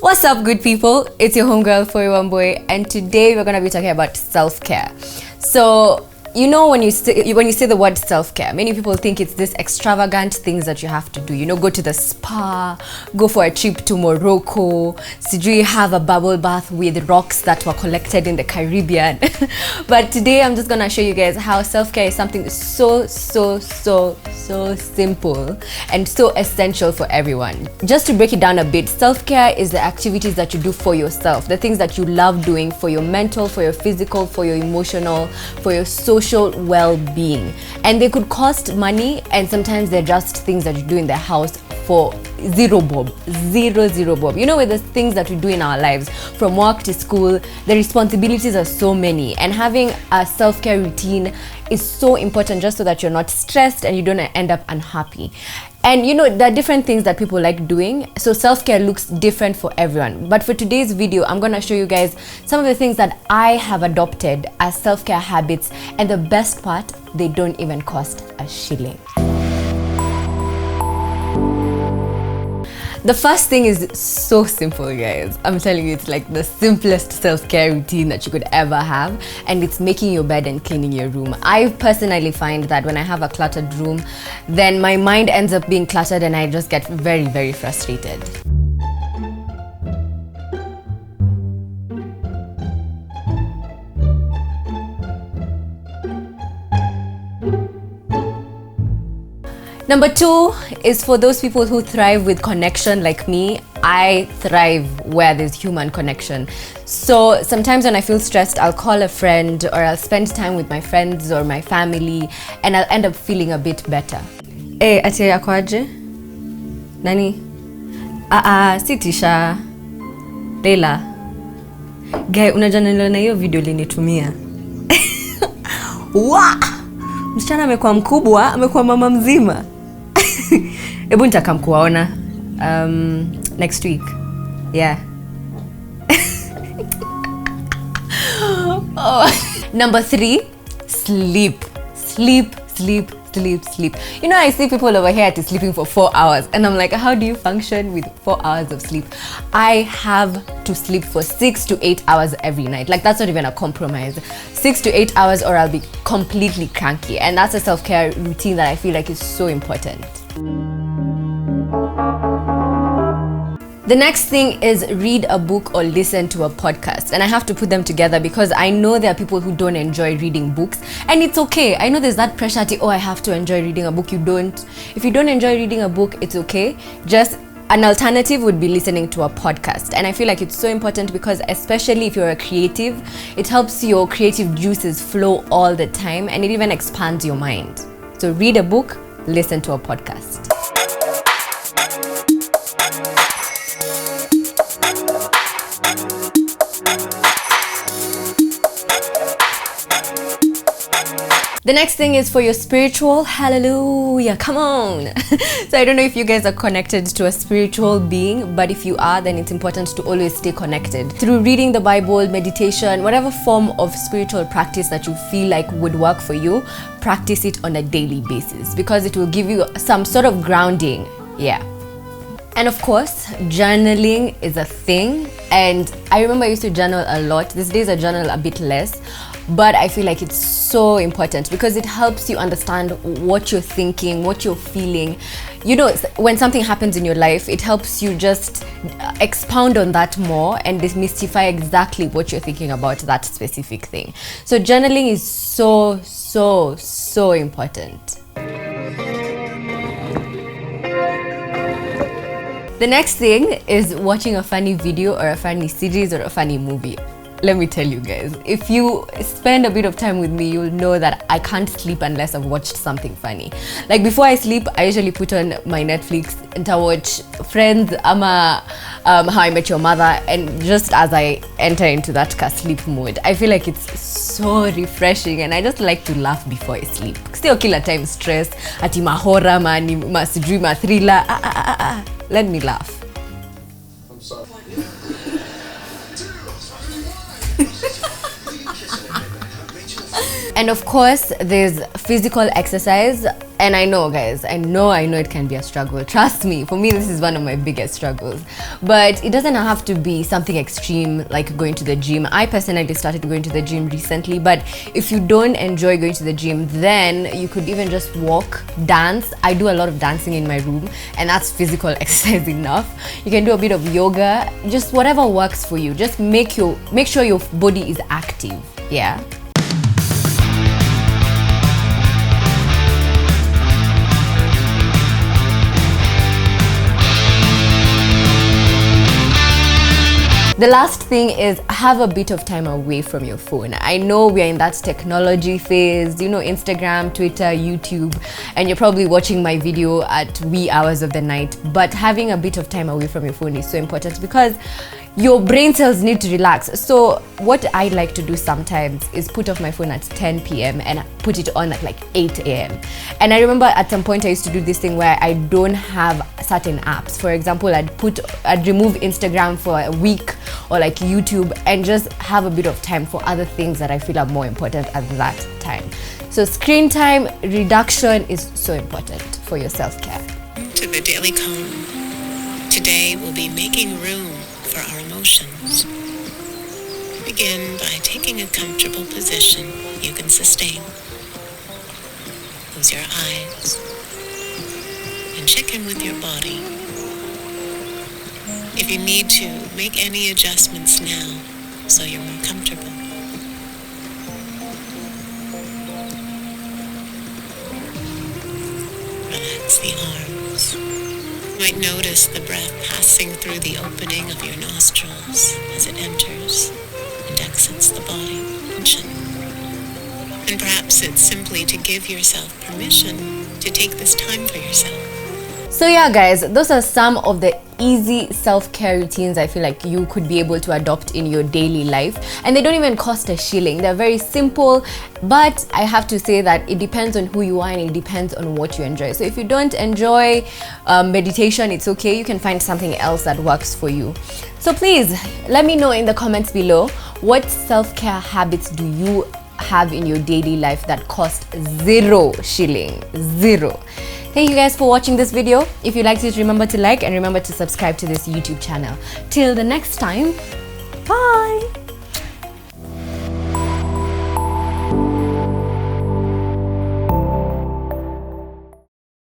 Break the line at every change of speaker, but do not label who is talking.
What's up, good people? It's your homegirl, 41 Boy, and today we're gonna be talking about self-care. So, you know, when you say the word self-care, many people think it's this extravagant things that you have to do. You know, go to the spa, go for a trip to Morocco, sijui have a bubble bath with rocks that were collected in the Caribbean. But today I'm just gonna show you guys how self-care is something so simple and so essential for everyone. Just to break it down a bit, self-care is the activities that you do for yourself, the things that you love doing for your mental, for your physical, for your emotional, for your social well-being. And they could cost money, and sometimes they're just things that you do in the house for zero bob. You know, with the things that we do in our lives, from work to school, the responsibilities are so many, and having a self-care routine is so important just so that you're not stressed and you don't end up unhappy. And you know, there are different things that people like doing, so self-care looks different for everyone. But for today's video, I'm gonna show you guys some of the things that I have adopted as self-care habits, and the best part, they don't even cost a shilling. The first thing is so simple, guys. I'm telling you, it's like the simplest self-care routine that you could ever have, and it's making your bed and cleaning your room. I personally find that when I have a cluttered room, then my mind ends up being cluttered and I just get very frustrated. Number 2 is for those people who thrive with connection like me. I thrive where there's human connection. So sometimes when I feel stressed, I'll call a friend or I'll spend time with my friends or my family, and I'll end up feeling a bit better. Eh, ati yako aje? Nani? Si Tisha. Leila. Guy, unajua niliona hiyo video linitumia. Wa! Msichana amekuwa mkubwa, amekuwa mama mzima. Ebu nitaka mkuwaona next week. Yeah. Number 3, sleep. Sleep. You know, I see people over here sleeping for 4 hours, and I'm like, how do you function with 4 hours of sleep? I have to sleep for 6 to 8 hours every night. Like, that's not even a compromise. 6 to 8 hours or I'll be completely cranky. And that's a self-care routine that I feel like is so important. The next thing is read a book or listen to a podcast. And I have to put them together because I know there are people who don't enjoy reading books. And it's okay. I know there's that pressure to, I have to enjoy reading a book. You don't. If you don't enjoy reading a book, it's okay. Just an alternative would be listening to a podcast. And I feel like it's so important because, especially if you're a creative, it helps your creative juices flow all the time, and it even expands your mind. So read a book, listen to a podcast. The next thing is for your spiritual. Hallelujah, come on. So I don't know if you guys are connected to a spiritual being, but if you are, then it's important to always stay connected through reading the Bible, meditation, whatever form of spiritual practice that you feel like would work for you. Practice it on a daily basis because it will give you some sort of grounding. Yeah. And of course, journaling is a thing, and I remember I used to journal a lot. These days I journal a bit less, but I feel like it's so important because it helps you understand what you're thinking, what you're feeling. You know, when something happens in your life, it helps you just expound on that more and demystify exactly what you're thinking about that specific thing. So journaling is so important. The next thing is watching a funny video or a funny series or a funny movie. Let me tell you guys, if you spend a bit of time with me, you'll know that I can't sleep unless I've watched something funny. Like, before I sleep, I usually put on my Netflix and I watch Friends, How I Met Your Mother, and just as I enter into that sleep mode, I feel like it's so refreshing, and I just like to laugh before I sleep. Still kila time stress, ati mahora, masijui, thriller, let me laugh.
I'm sorry.
And of course, there's physical exercise. And I know, guys, I know it can be a struggle. Trust me, for me, this is one of my biggest struggles. But it doesn't have to be something extreme like going to the gym. I personally started going to the gym recently, but if you don't enjoy going to the gym, then you could even just walk, dance. I do a lot of dancing in my room, and that's physical exercise enough. You can do a bit of yoga, just whatever works for you. Just make sure your body is active. Yeah. The last thing is have a bit of time away from your phone. I know we are in that technology phase, you know, Instagram, Twitter, YouTube, and you're probably watching my video at wee hours of the night, but having a bit of time away from your phone is so important because your brain cells need to relax. So what I like to do sometimes is put off my phone at 10 p.m. and put it on at like 8 a.m. And I remember at some point I used to do this thing where I don't have certain apps. For example, I'd remove Instagram for a week, or like YouTube, and just have a bit of time for other things that I feel are more important at that time. So screen time reduction is so important for your self-care.
To the Daily Calm. Today we'll be making room for our emotions. Begin by taking a comfortable position you can sustain. Close your eyes and check in with your body. If you need to, make any adjustments now so you're more comfortable. Relax the arms. You might notice the breath passing through the opening of your nostrils as it enters and exits the body. And perhaps it's simply to give yourself permission to take this time for yourself.
So yeah, guys, those are some of the easy self-care routines I feel like you could be able to adopt in your daily life, and they don't even cost a shilling. They're very simple, but I have to say that it depends on who you are and it depends on what you enjoy. So if you don't enjoy meditation, it's okay. You can find something else that works for you. So please let me know in the comments below, what self-care habits do you have in your daily life that cost 0 shilling? 0. Thank you guys for watching this video. If you liked it, remember to like and remember to subscribe to this YouTube channel. Till the next time, bye!